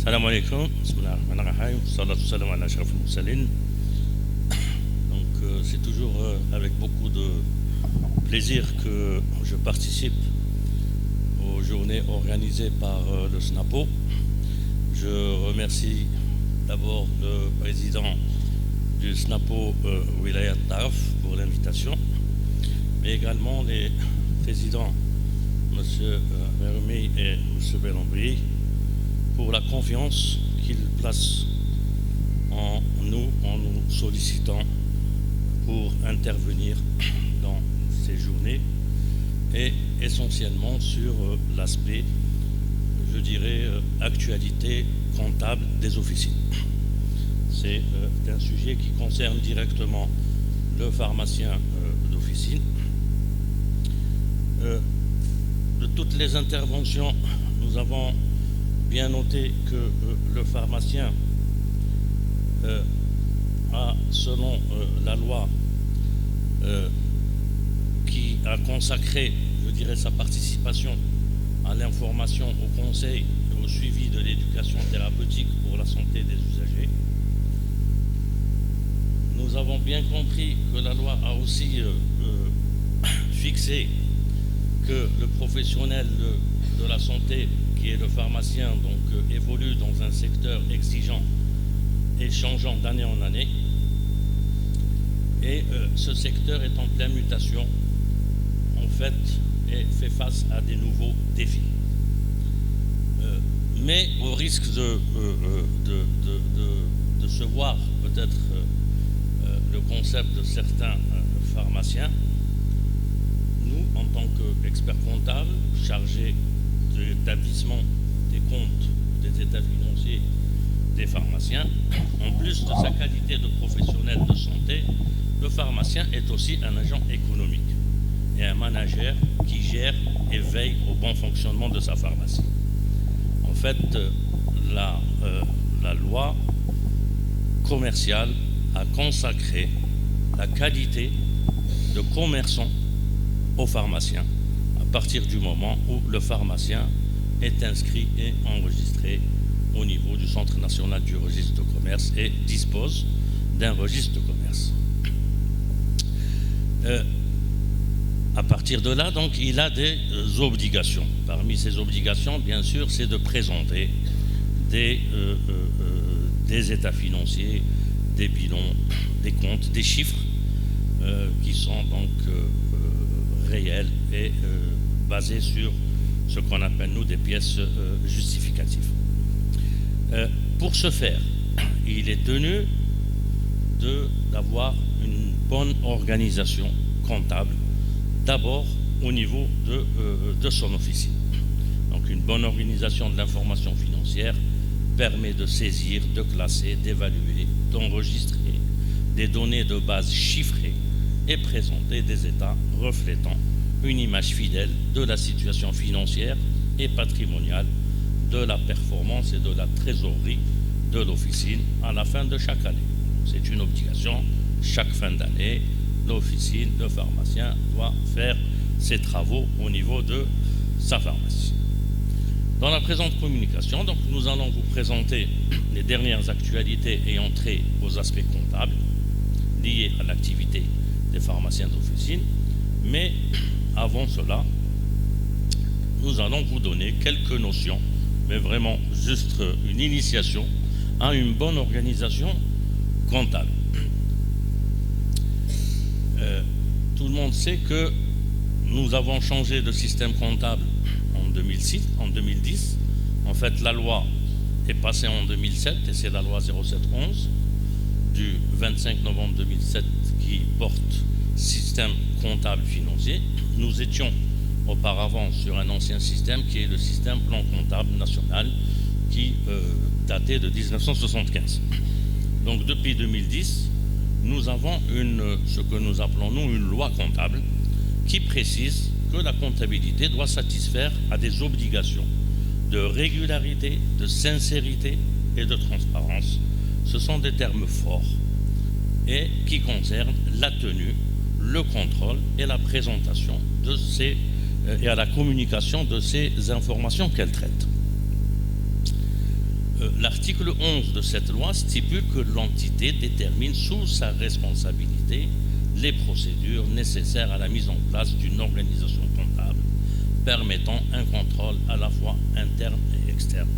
Salam alaikum, bismillahirrahmanirrahim, salatu salam ala ashraf al-mursalin. Donc c'est toujours avec beaucoup de plaisir que je participe aux journées organisées par le SNAPO. Je remercie d'abord le président du SNAPO Wilayat Tarf pour l'invitation, mais également les présidents M. Mermi et M. Belambri pour la confiance qu'ils placent en nous sollicitant pour intervenir dans ces journées et essentiellement sur l'aspect, je dirais, actualité comptable des officines. C'est un sujet qui concerne directement le pharmacien d'officine. De toutes les interventions, nous avons bien noté que le pharmacien a, selon la loi qui a consacré, je dirais, sa participation à l'information, au conseil et au suivi de l'éducation thérapeutique pour la santé des usagers. Nous avons bien compris que la loi a aussi fixé que le professionnel de la santé, qui est le pharmacien, donc évolue dans un secteur exigeant et changeant d'année en année. Et ce secteur est en pleine mutation, en fait, et fait face à des nouveaux défis. Mais au risque de se voir peut-être le concept de certains pharmaciens, nous, en tant qu'experts comptables, chargés de l'établissement des comptes des états financiers des pharmaciens, en plus de sa qualité de professionnel de santé, le pharmacien est aussi un agent économique et un manager qui gère et veille au bon fonctionnement de sa pharmacie. En fait, la loi commerciale a consacré la qualité de commerçant aux pharmaciens à partir du moment où le pharmacien est inscrit et enregistré au niveau du Centre national du registre de commerce et dispose d'un registre de commerce. À partir de là, donc, il a des obligations. Parmi ces obligations, bien sûr, c'est de présenter des états financiers, des bilans, des comptes, des chiffres qui sont donc réels et basés sur ce qu'on appelle, nous, des pièces justificatives. Pour ce faire, il est tenu d'avoir une bonne organisation comptable, d'abord au niveau de son officine. Donc une bonne organisation de l'information financière permet de saisir, de classer, d'évaluer, d'enregistrer des données de base chiffrées et présenter des états reflétant une image fidèle de la situation financière et patrimoniale, de la performance et de la trésorerie de l'officine à la fin de chaque année. C'est une obligation. Chaque fin d'année, l'officine, le pharmacien doit faire ses travaux au niveau de sa pharmacie. Dans la présente communication, donc, nous allons vous présenter les dernières actualités ayant trait aux aspects comptables liés à l'activité des pharmaciens d'officine. Mais avant cela, nous allons vous donner quelques notions, mais vraiment juste une initiation à une bonne organisation comptable. Tout le monde sait que nous avons changé de système comptable en 2010. En fait, la loi est passée en 2007 et c'est la loi 0711 du 25 novembre 2007 qui porte système comptable financier. Nous étions auparavant sur un ancien système qui est le système plan comptable national qui datait de 1975. Donc depuis 2010, nous avons ce que nous appelons nous une loi comptable qui précise que la comptabilité doit satisfaire à des obligations de régularité, de sincérité et de transparence. Ce sont des termes forts et qui concernent la tenue, le contrôle et la présentation de ces et à la communication de ces informations qu'elle traite. L'article 11 de cette loi stipule que l'entité détermine sous sa responsabilité les procédures nécessaires à la mise en place d'une organisation comptable permettant un contrôle à la fois interne et externe.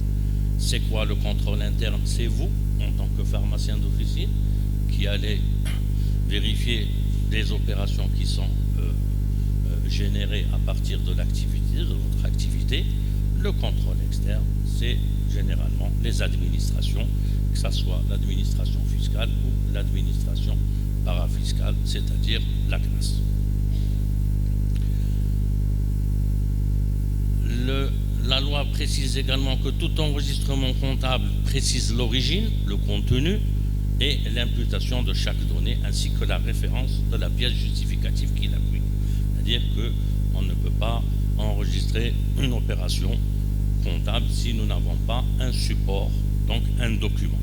C'est quoi le contrôle interne? C'est vous, en tant que pharmacien d'officine, qui allez vérifier les opérations qui sont générées à partir de l'activité, de votre activité. Le contrôle externe, c'est généralement les administrations, que ce soit l'administration fiscale ou l'administration parafiscale, c'est-à-dire la CNAS. La loi précise également que tout enregistrement comptable précise l'origine, le contenu et l'imputation de chaque donnée, ainsi que la référence de la pièce justificative qui l'appuie. C'est-à-dire qu'on ne peut pas enregistrer une opération comptable si nous n'avons pas un support, donc un document.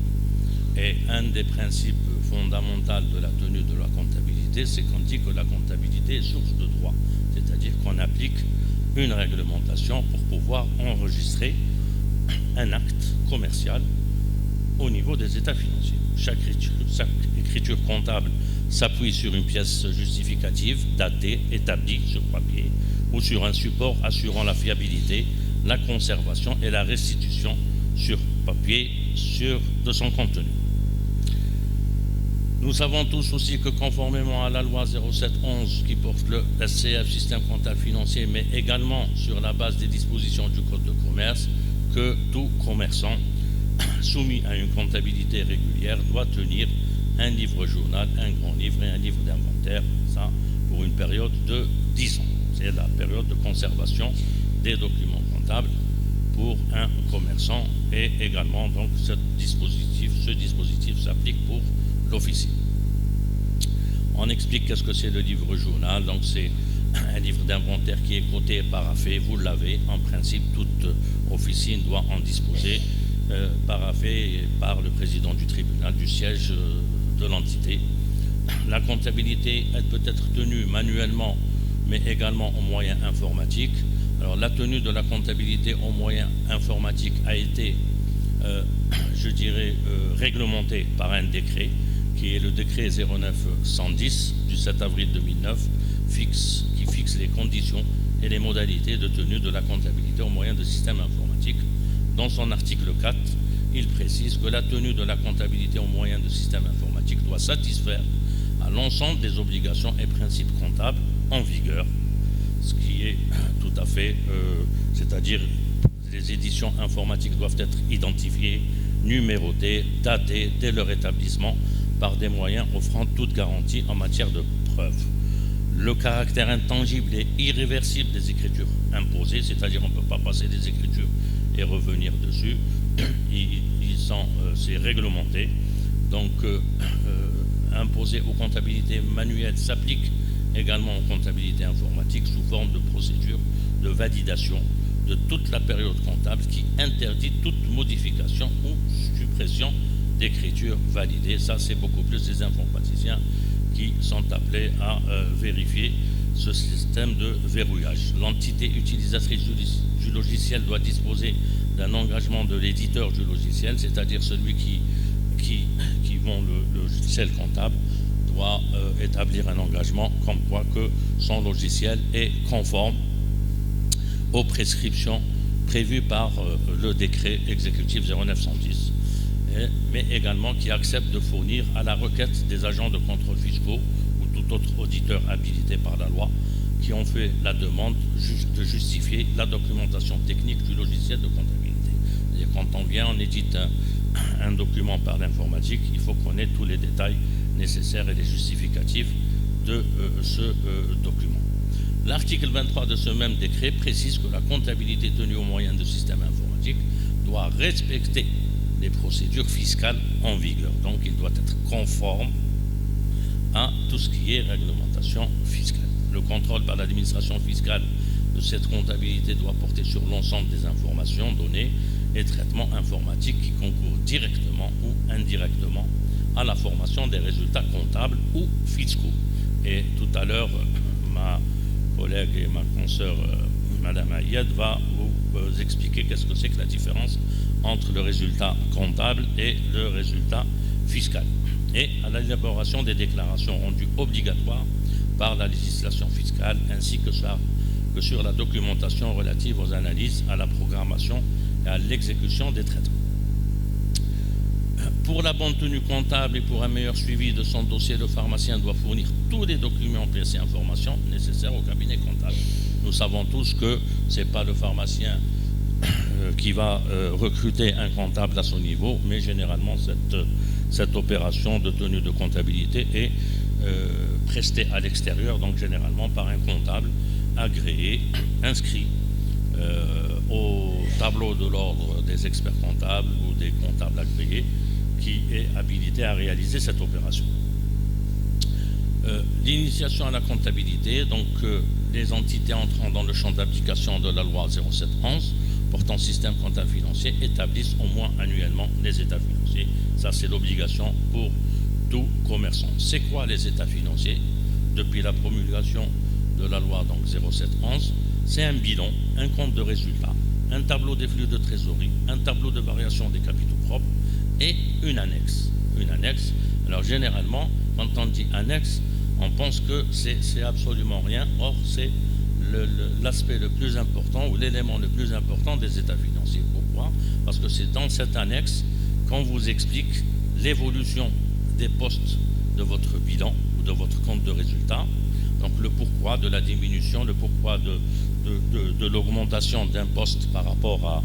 Et un des principes fondamentaux de la tenue de la comptabilité, c'est qu'on dit que la comptabilité est source de droit, c'est-à-dire qu'on applique une réglementation pour pouvoir enregistrer un acte commercial au niveau des états financiers. Chaque écriture comptable s'appuie sur une pièce justificative datée, établie sur papier ou sur un support assurant la fiabilité, la conservation et la restitution sur papier de son contenu. Nous savons tous aussi que conformément à la loi 0711 qui porte le SCF, système comptable financier, mais également sur la base des dispositions du Code de commerce, que tout commerçant soumis à une comptabilité régulière doit tenir un livre journal, un grand livre et un livre d'inventaire, ça pour une période de 10 ans. C'est la période de conservation des documents comptables pour un commerçant, et également donc ce dispositif s'applique pour l'officine. On explique qu'est-ce que c'est le livre journal. Donc c'est un livre d'inventaire qui est coté et paraphé. Vous l'avez, en principe, toute officine doit en disposer, paraphé par le président du tribunal, du siège de l'entité. La comptabilité, elle peut être tenue manuellement, mais également au moyen informatique. Alors la tenue de la comptabilité au moyen informatique a été, réglementée par un décret, qui est le décret 09-110 du 7 avril 2009, qui fixe les conditions et les modalités de tenue de la comptabilité au moyen de systèmes informatiques. Dans son article 4, il précise que la tenue de la comptabilité au moyen de systèmes informatiques doit satisfaire à l'ensemble des obligations et principes comptables en vigueur, ce qui est tout à fait, c'est-à-dire les éditions informatiques doivent être identifiées, numérotées, datées dès leur établissement par des moyens offrant toute garantie en matière de preuve. Le caractère intangible et irréversible des écritures imposées, c'est-à-dire on ne peut pas passer des écritures et revenir dessus, c'est réglementé. Donc imposé aux comptabilités manuelles s'applique également aux comptabilités informatiques sous forme de procédure de validation de toute la période comptable qui interdit toute modification ou suppression d'écriture validée. Ça, c'est beaucoup plus les informaticiens qui sont appelés à vérifier ce système de verrouillage. L'entité utilisatrice du logiciel doit disposer d'un engagement de l'éditeur du logiciel, c'est-à-dire celui qui vend le logiciel comptable doit établir un engagement comme quoi que son logiciel est conforme aux prescriptions prévues par le décret exécutif 0910, mais également qui accepte de fournir à la requête des agents de contrôle fiscaux ou tout autre auditeur habilité par la loi qui ont fait la demande de justifier la documentation technique du logiciel de comptabilité. Et quand on vient, on édite un document par l'informatique, il faut qu'on ait tous les détails nécessaires et les justificatifs de ce document. L'article 23 de ce même décret précise que la comptabilité tenue au moyen de systèmes informatiques doit respecter les procédures fiscales en vigueur. Donc il doit être conforme à tout ce qui est réglementation fiscale. Le contrôle par l'administration fiscale de cette comptabilité doit porter sur l'ensemble des informations, données et traitements informatiques qui concourent directement ou indirectement à la formation des résultats comptables ou fiscaux. Et tout à l'heure, ma collègue et ma consoeur Madame Ayed va vous expliquer qu'est-ce que c'est que la différence entre le résultat comptable et le résultat fiscal, et à l'élaboration des déclarations rendues obligatoires par la législation fiscale, ainsi que sur la documentation relative aux analyses, à la programmation et à l'exécution des traitements. Pour la bonne tenue comptable et pour un meilleur suivi de son dossier, le pharmacien doit fournir tous les documents, pièces et informations nécessaires au cabinet comptable. Nous savons tous que ce n'est pas le pharmacien qui va recruter un comptable à son niveau, mais généralement cette opération de tenue de comptabilité est prestée à l'extérieur, donc généralement par un comptable agréé, inscrit au tableau de l'ordre des experts comptables ou des comptables agréés, qui est habilité à réaliser cette opération. L'initiation à la comptabilité, donc les entités entrant dans le champ d'application de la loi 0711 portant système comptable financier établissent au moins annuellement les états financiers. Ça, c'est l'obligation pour tout commerçant. C'est quoi les états financiers? Depuis la promulgation de la loi donc 0711, c'est un bilan, un compte de résultat, un tableau des flux de trésorerie, un tableau de variation des capitaux propres et une annexe. Une annexe. Alors généralement, quand on dit annexe, on pense que c'est absolument rien. Or, c'est l'aspect le plus important ou l'élément le plus important des états financiers. Pourquoi? Parce que c'est dans cette annexe qu'on vous explique l'évolution des postes de votre bilan ou de votre compte de résultat. Donc le pourquoi de la diminution, le pourquoi de l'augmentation d'un poste par rapport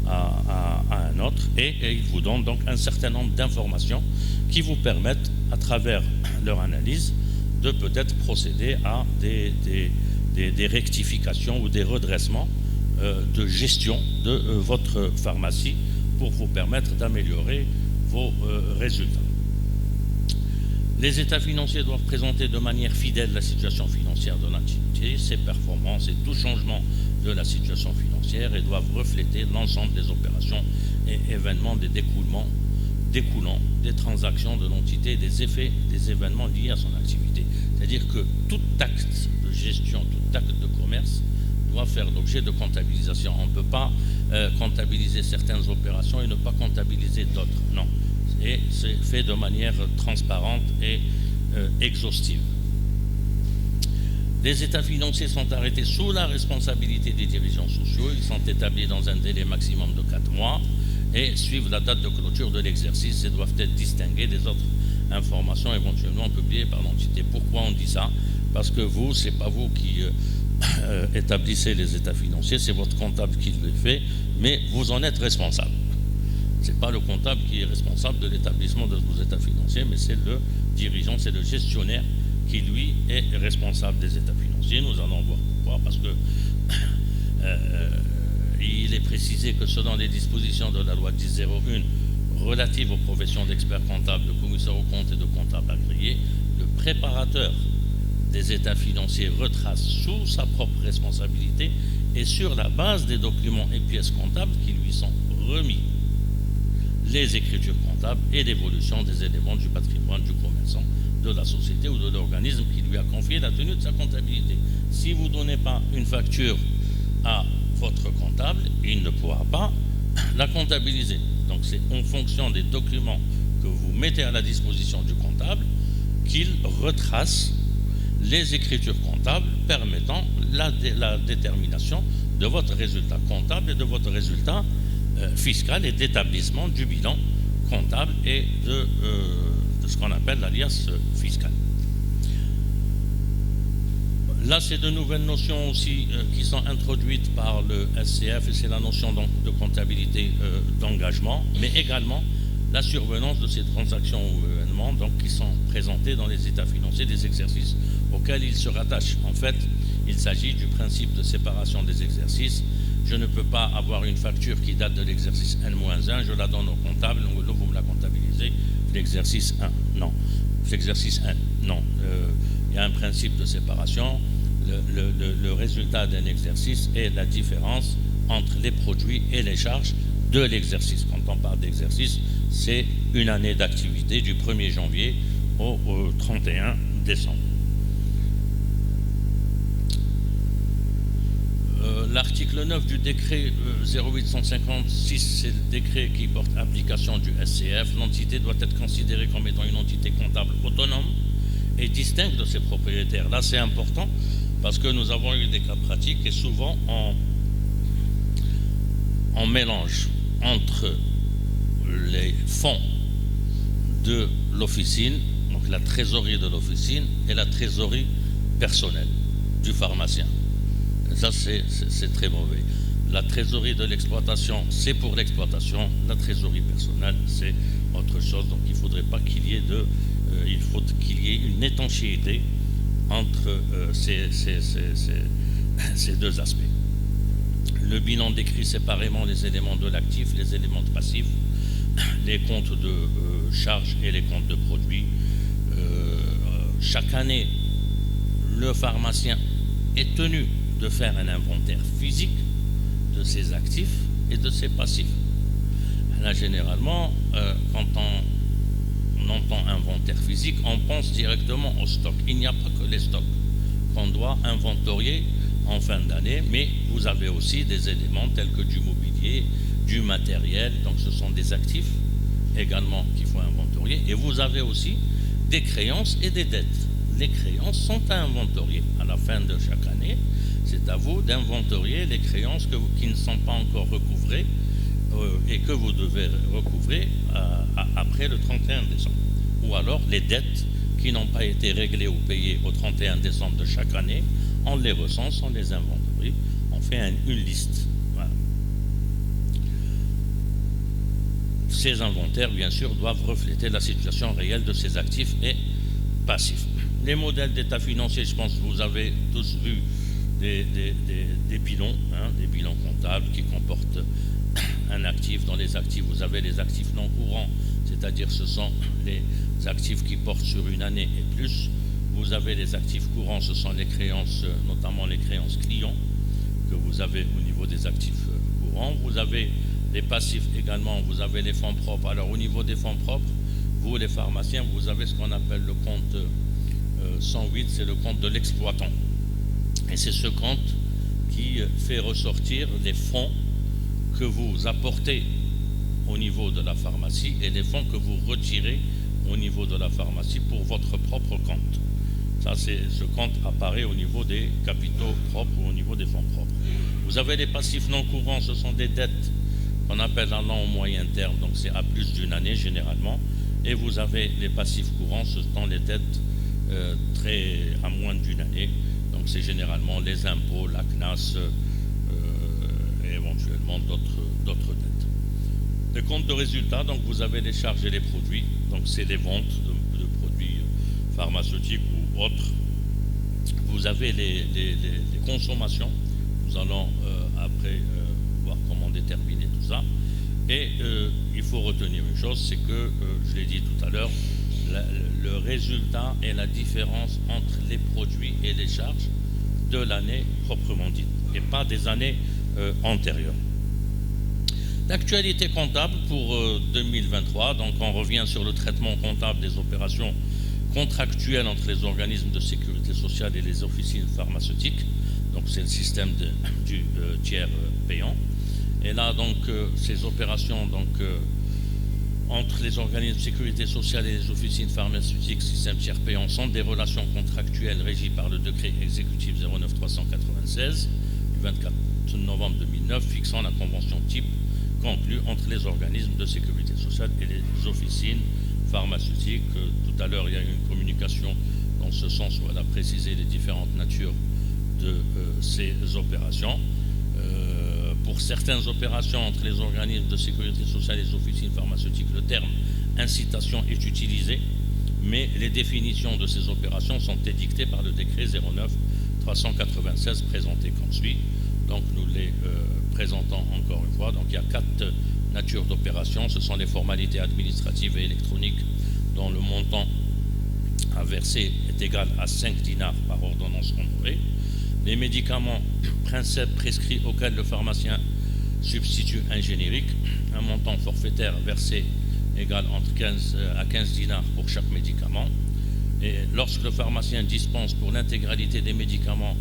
à un autre, et ils vous donnent donc un certain nombre d'informations qui vous permettent, à travers leur analyse, de peut-être procéder à des rectifications ou des redressements de gestion de votre pharmacie pour vous permettre d'améliorer vos résultats. Les états financiers doivent présenter de manière fidèle la situation financière de l'entité, ses performances et tout changement de la situation financière, et doivent refléter l'ensemble des opérations et événements découlant des transactions de l'entité et des effets des événements liés à son activité. C'est-à-dire que tout acte de gestion, tout acte de commerce doit faire l'objet de comptabilisation. On ne peut pas comptabiliser certaines opérations et ne pas comptabiliser d'autres. Non. Et c'est fait de manière transparente et exhaustive. Les états financiers sont arrêtés sous la responsabilité des dirigeants sociaux. Ils sont établis dans un délai maximum de 4 mois et suivent la date de clôture de l'exercice et doivent être distingués des autres informations éventuellement publiées par l'entité. Pourquoi on dit ça? Parce que vous, c'est pas vous qui établissez les états financiers, c'est votre comptable qui le fait, mais vous en êtes responsable. Ce n'est pas le comptable qui est responsable de l'établissement de vos états financiers, mais c'est le dirigeant, c'est le gestionnaire qui, lui, est responsable des états financiers. Nous allons voir pourquoi, parce que il est précisé que selon les dispositions de la loi 1001 relative aux professions d'experts comptables, de commissaires aux comptes et de comptables agréés, le préparateur des états financiers retrace sous sa propre responsabilité et sur la base des documents et pièces comptables qui lui sont remis les écritures comptables et l'évolution des éléments du patrimoine du commerçant, de la société ou de l'organisme qui lui a confié la tenue de sa comptabilité. Si vous ne donnez pas une facture à votre comptable, il ne pourra pas la comptabiliser. Donc c'est en fonction des documents que vous mettez à la disposition du comptable qu'il retrace les écritures comptables permettant la détermination de votre résultat comptable et de votre résultat fiscal et d'établissement du bilan comptable et de ce qu'on appelle l'alias fiscal. Là, c'est de nouvelles notions aussi qui sont introduites par le SCF, et c'est la notion donc de comptabilité d'engagement, mais également la survenance de ces transactions ou événements donc, qui sont présentés dans les états financiers des exercices auxquels ils se rattachent. En fait, il s'agit du principe de séparation des exercices. Je ne peux pas avoir une facture qui date de l'exercice N-1, je la donne au comptable, vous me la comptabilisez, l'exercice 1. Non, l'exercice 1, non. Il y a un principe de séparation. Le résultat d'un exercice est la différence entre les produits et les charges de l'exercice. Quand on parle d'exercice, c'est une année d'activité du 1er janvier au 31 décembre. L'article 9 du décret 0856, c'est le décret qui porte application du SCF. L'entité doit être considérée comme étant une entité comptable autonome et distincte de ses propriétaires. Là, c'est important parce que nous avons eu des cas pratiques et souvent on mélange entre les fonds de l'officine, donc la trésorerie de l'officine, et la trésorerie personnelle du pharmacien. Ça, c'est très mauvais. La trésorerie de l'exploitation, c'est pour l'exploitation. La trésorerie personnelle, c'est autre chose. Donc, il ne faudrait pas qu'il y ait il faut qu'il y ait une étanchéité entre ces deux aspects. Le bilan décrit séparément les éléments de l'actif, les éléments de passif, les comptes de charges et les comptes de produits. Chaque année, le pharmacien est tenu de faire un inventaire physique de ses actifs et de ses passifs. Là, généralement, quand on entend inventaire physique, on pense directement au stock. Il n'y a pas que les stocks qu'on doit inventorier en fin d'année, mais vous avez aussi des éléments tels que du mobilier, du matériel, donc ce sont des actifs également qu'il faut inventorier, et vous avez aussi des créances et des dettes. Les créances sont à inventorier à la fin de chaque année. C'est à vous d'inventorier les créances qui ne sont pas encore recouvrées et que vous devez recouvrer après le 31 décembre. Ou alors les dettes qui n'ont pas été réglées ou payées au 31 décembre de chaque année, on les recense, on les inventorie, on fait une liste. Voilà. Ces inventaires, bien sûr, doivent refléter la situation réelle de ces actifs et passifs. Les modèles d'état financier, je pense que vous avez tous vu des bilans, des bilans comptables qui comportent un actif. Dans les actifs, vous avez les actifs non courants, c'est-à-dire ce sont les actifs qui portent sur une année et plus. Vous avez les actifs courants, ce sont les créances, notamment les créances clients que vous avez au niveau des actifs courants. Vous avez les passifs également, vous avez les fonds propres. Alors au niveau des fonds propres, vous les pharmaciens, vous avez ce qu'on appelle le compte 108, c'est le compte de l'exploitant. Et c'est ce compte qui fait ressortir les fonds que vous apportez au niveau de la pharmacie et les fonds que vous retirez au niveau de la pharmacie pour votre propre compte. Ça, ce compte apparaît au niveau des capitaux propres ou au niveau des fonds propres. Vous avez les passifs non courants, ce sont des dettes qu'on appelle à long ou moyen terme, donc c'est à plus d'une année généralement. Et vous avez les passifs courants, ce sont les dettes à moins d'une année. Donc c'est généralement les impôts, la CNAS et éventuellement d'autres dettes. Les comptes de résultats, donc vous avez les charges et les produits, donc c'est les ventes de produits pharmaceutiques ou autres. Vous avez les consommations, nous allons après voir comment déterminer tout ça. Et il faut retenir une chose, c'est que, je l'ai dit tout à l'heure, le résultat est la différence entre les produits et les charges de l'année proprement dite, et pas des années antérieures. L'actualité comptable pour 2023, donc on revient sur le traitement comptable des opérations contractuelles entre les organismes de sécurité sociale et les officines pharmaceutiques, donc c'est le système du tiers payant. Et là, donc, ces opérations entre les organismes de sécurité sociale et les officines pharmaceutiques, système tiers payant, sont des relations contractuelles régies par le décret exécutif 09-396 du 24 novembre 2009 fixant la convention type conclue entre les organismes de sécurité sociale et les officines pharmaceutiques. Tout à l'heure, il y a eu une communication dans ce sens où elle a précisé les différentes natures de ces opérations. Pour certaines opérations entre les organismes de sécurité sociale et les officines pharmaceutiques, le terme incitation est utilisé, mais les définitions de ces opérations sont édictées par le décret 09-396 présenté comme suit. Donc nous les présentons encore une fois. Donc il y a 4 natures d'opérations. Ce sont les formalités administratives et électroniques dont le montant à verser est égal à 5 dinars par ordonnance honorée. Les médicaments, principes prescrits auxquels le pharmacien substitue un générique, un montant forfaitaire versé égal entre 15 à 15 dinars pour chaque médicament. Et lorsque le pharmacien dispense pour l'intégralité des médicaments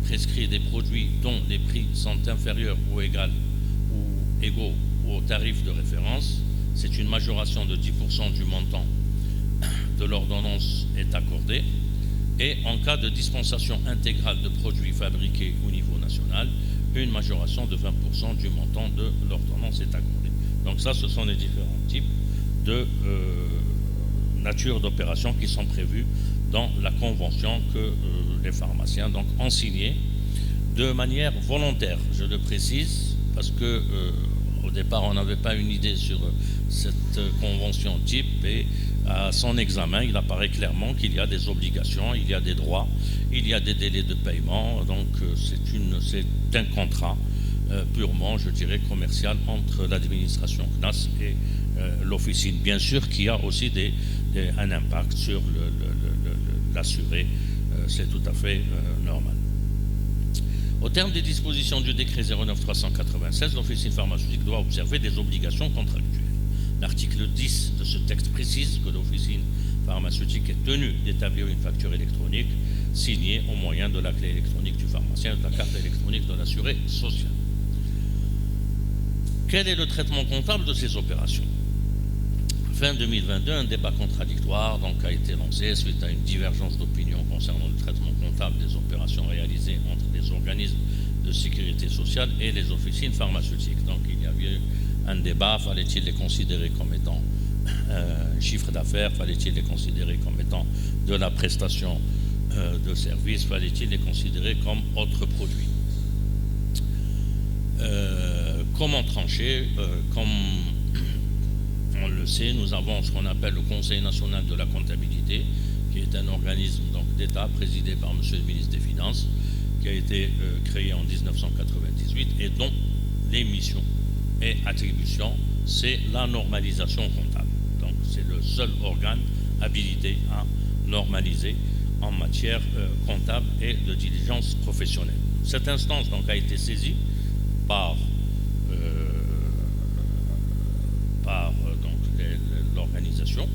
prescrit des produits dont les prix sont inférieurs ou égaux au tarif de référence. C'est une majoration de 10% du montant de l'ordonnance est accordée. Et en cas de dispensation intégrale de produits fabriqués au niveau national, une majoration de 20% du montant de l'ordonnance est accordée. Donc ça, ce sont les différents types de nature d'opérations qui sont prévues dans la convention que les pharmaciens ont signée de manière volontaire. Je le précise parce que au départ, on n'avait pas une idée sur cette convention type et à son examen, il apparaît clairement qu'il y a des obligations, il y a des droits, il y a des délais de paiement. Donc c'est un contrat purement, je dirais, commercial entre l'administration CNAS et l'officine. Bien sûr qu'il y a aussi un impact sur l'assuré, c'est tout à fait normal. Au terme des dispositions du décret 09-396, l'officine pharmaceutique doit observer des obligations contractuelles. L'article 10 de ce texte précise que l'officine pharmaceutique est tenue d'établir une facture électronique signée au moyen de la clé électronique du pharmacien et de la carte électronique de l'assuré social. Quel est le traitement comptable de ces opérations? Fin 2022, un débat contradictoire a été lancé suite à une divergence d'opinion concernant le traitement comptable des opérations réalisées entre les organismes de sécurité sociale et les officines pharmaceutiques. Donc il y a eu un débat, fallait-il les considérer comme étant un chiffre d'affaires, fallait-il les considérer comme étant de la prestation de service, fallait-il les considérer comme autres produits. Comment trancher? Comme on le sait, nous avons ce qu'on appelle le Conseil national de la comptabilité, qui est un organisme d'État présidé par M. le ministre des Finances, qui a été créé en 1998 et dont les missions et attributions, c'est la normalisation comptable. Donc c'est le seul organe habilité à normaliser en matière comptable et de diligence professionnelle. Cette instance a été saisie par l'organisation.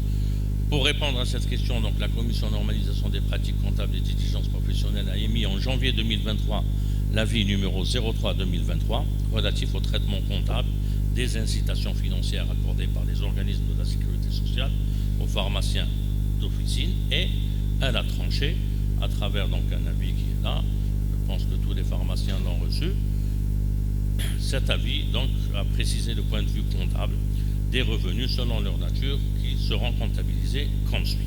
Pour répondre à cette question, la Commission normalisation des pratiques comptables et de diligence professionnelle a émis en janvier 2023 l'avis numéro 03-2023 relatif au traitement comptable des incitations financières accordées par les organismes de la sécurité sociale aux pharmaciens d'officine, et elle a tranché à travers un avis qui est là. Je pense que tous les pharmaciens l'ont reçu. Cet avis a précisé le point de vue comptable des revenus selon leur nature qui seront comptabilisés comme suit.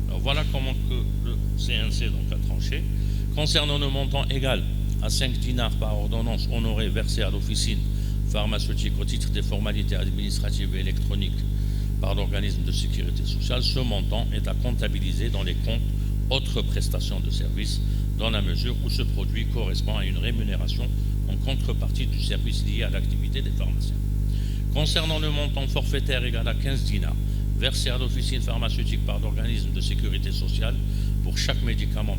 Alors voilà comment que le CNC a tranché. Concernant le montant égal à 5 dinars par ordonnance honorée versée à l'officine pharmaceutique au titre des formalités administratives et électroniques par l'organisme de sécurité sociale, ce montant est à comptabiliser dans les comptes autres prestations de services dans la mesure où ce produit correspond à une rémunération en contrepartie du service lié à l'activité des pharmaciens. Concernant le montant forfaitaire égal à 15 dinars versé à l'officine pharmaceutique par l'organisme de sécurité sociale pour chaque médicament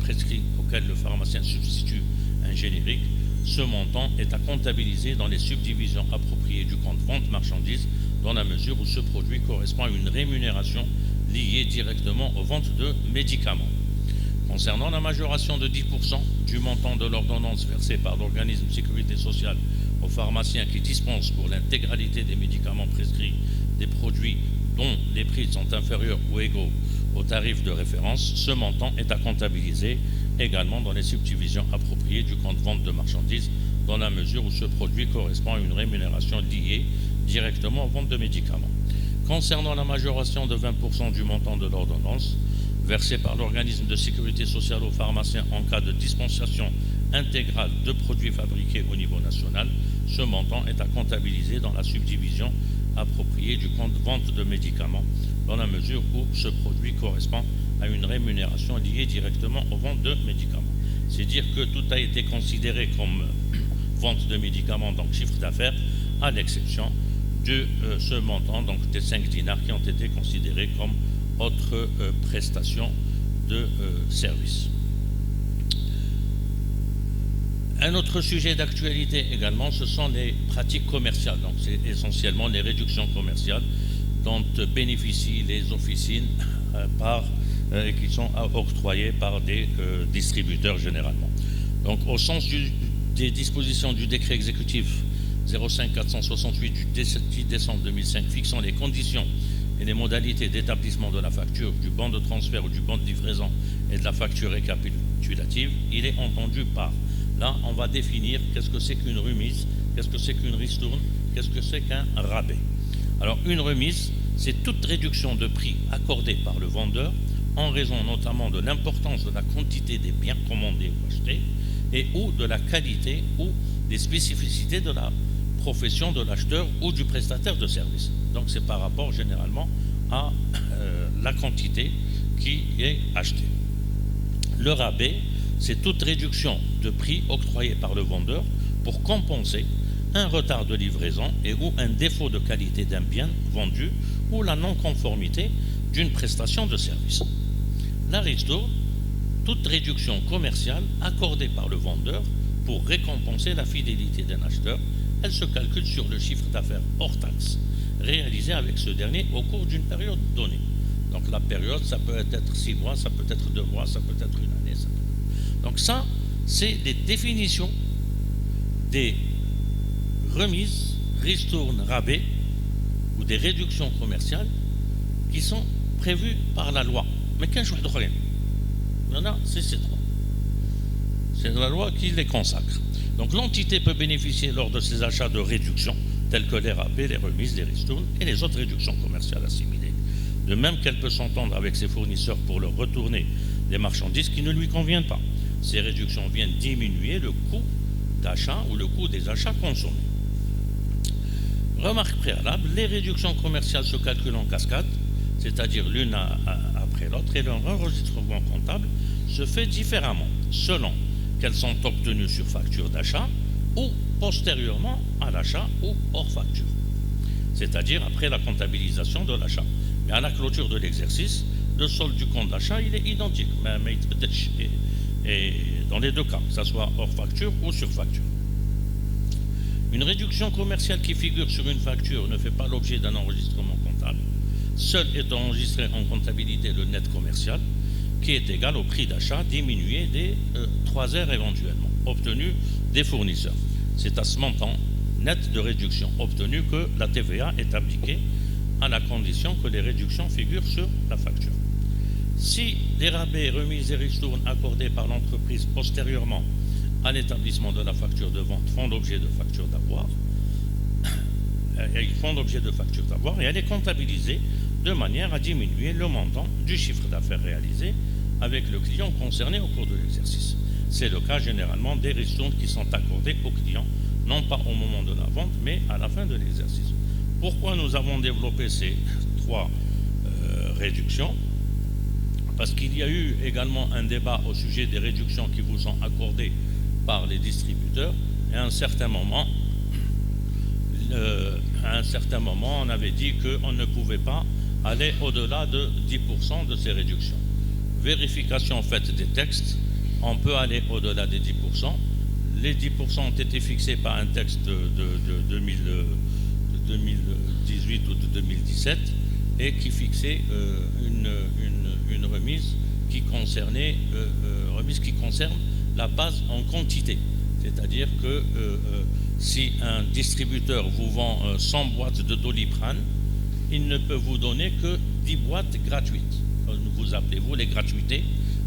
prescrit auquel le pharmacien substitue un générique, ce montant est à comptabiliser dans les subdivisions appropriées du compte vente marchandises dans la mesure où ce produit correspond à une rémunération liée directement aux ventes de médicaments. Concernant la majoration de 10% du montant de l'ordonnance versée par l'organisme de sécurité sociale aux pharmaciens qui dispensent pour l'intégralité des médicaments prescrits des produits dont les prix sont inférieurs ou égaux au tarif de référence, ce montant est à comptabiliser également dans les subdivisions appropriées du compte vente de marchandises dans la mesure où ce produit correspond à une rémunération liée directement aux ventes de médicaments. Concernant la majoration de 20% du montant de l'ordonnance versée par l'organisme de sécurité sociale aux pharmaciens en cas de dispensation intégrale de produits fabriqués au niveau national, ce montant est à comptabiliser dans la subdivision appropriée du compte vente de médicaments dans la mesure où ce produit correspond à une rémunération liée directement aux ventes de médicaments. C'est dire que tout a été considéré comme vente de médicaments, donc chiffre d'affaires, à l'exception de ce montant, donc des 5 dinars qui ont été considérés comme autres prestations de services. Un autre sujet d'actualité également, ce sont les pratiques commerciales. Donc c'est essentiellement les réductions commerciales dont bénéficient les officines qui sont octroyées par des distributeurs généralement. Donc au sens des dispositions du décret exécutif 05-468 du 10 décembre 2005 fixant les conditions et les modalités d'établissement de la facture, du bon de transfert ou du bon de livraison et de la facture récapitulative, il est entendu par. Là, on va définir qu'est-ce que c'est qu'une remise, qu'est-ce que c'est qu'une ristourne, qu'est-ce que c'est qu'un rabais. Alors, une remise, c'est toute réduction de prix accordée par le vendeur en raison notamment de l'importance de la quantité des biens commandés ou achetés et ou de la qualité ou des spécificités de la profession de l'acheteur ou du prestataire de service. Donc c'est par rapport généralement à la quantité qui est achetée. Le rabais, c'est toute réduction de prix octroyée par le vendeur pour compenser un retard de livraison et ou un défaut de qualité d'un bien vendu ou la non-conformité d'une prestation de service. La ristourne, toute réduction commerciale accordée par le vendeur pour récompenser la fidélité d'un acheteur. Elle se calcule sur le chiffre d'affaires hors taxe réalisé avec ce dernier au cours d'une période donnée. Donc la période, ça peut être 6 mois, ça peut être 2 mois, ça peut être une année. Donc ça, c'est des définitions des remises, ristournes, rabais ou des réductions commerciales qui sont prévues par la loi. Mais qu'un jour de rien. Il y en a, c'est ces trois. C'est la loi qui les consacre. Donc l'entité peut bénéficier lors de ses achats de réductions, telles que les rabais, les remises, les ristournes et les autres réductions commerciales assimilées. De même qu'elle peut s'entendre avec ses fournisseurs pour leur retourner des marchandises qui ne lui conviennent pas. Ces réductions viennent diminuer le coût d'achat ou le coût des achats consommés. Remarque préalable, les réductions commerciales se calculent en cascade, c'est-à-dire l'une après l'autre, et leur enregistrement comptable se fait différemment, selon qu'elles sont obtenues sur facture d'achat ou postérieurement à l'achat ou hors facture, c'est-à-dire après la comptabilisation de l'achat. Mais à la clôture de l'exercice, le solde du compte d'achat, il est identique, mais dans les deux cas, que ce soit hors facture ou sur facture. Une réduction commerciale qui figure sur une facture ne fait pas l'objet d'un enregistrement comptable. Seul est enregistré en comptabilité le net commercial, qui est égal au prix d'achat diminué des 3 heures éventuellement obtenus des fournisseurs. C'est à ce montant net de réduction obtenu que la TVA est appliquée à la condition que les réductions figurent sur la facture. Si les rabais, remises et ristournes accordés par l'entreprise postérieurement à l'établissement de la facture de vente font l'objet de facture d'avoir, et elle est comptabilisée de manière à diminuer le montant du chiffre d'affaires réalisé avec le client concerné au cours de l'exercice. C'est le cas généralement des ristournes qui sont accordées au client, non pas au moment de la vente, mais à la fin de l'exercice. Pourquoi nous avons développé ces 3 réductions? Parce qu'il y a eu également un débat au sujet des réductions qui vous sont accordées par les distributeurs, et à un certain moment, on avait dit qu'on ne pouvait pas aller au-delà de 10% de ces réductions. Vérification faite des textes, on peut aller au-delà des 10%. Les 10% ont été fixés par un texte de 2018 ou de 2017 et qui fixait une remise qui concerne la base en quantité. C'est-à-dire que si un distributeur vous vend 100 boîtes de Doliprane, il ne peut vous donner que 10 boîtes gratuites. Vous appelez-vous les gratuités,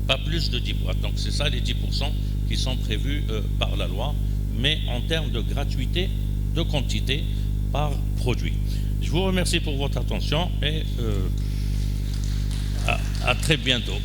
pas plus de 10 boîtes. Donc c'est ça les 10% qui sont prévus par la loi, mais en termes de gratuité, de quantité par produit. Je vous remercie pour votre attention et à très bientôt.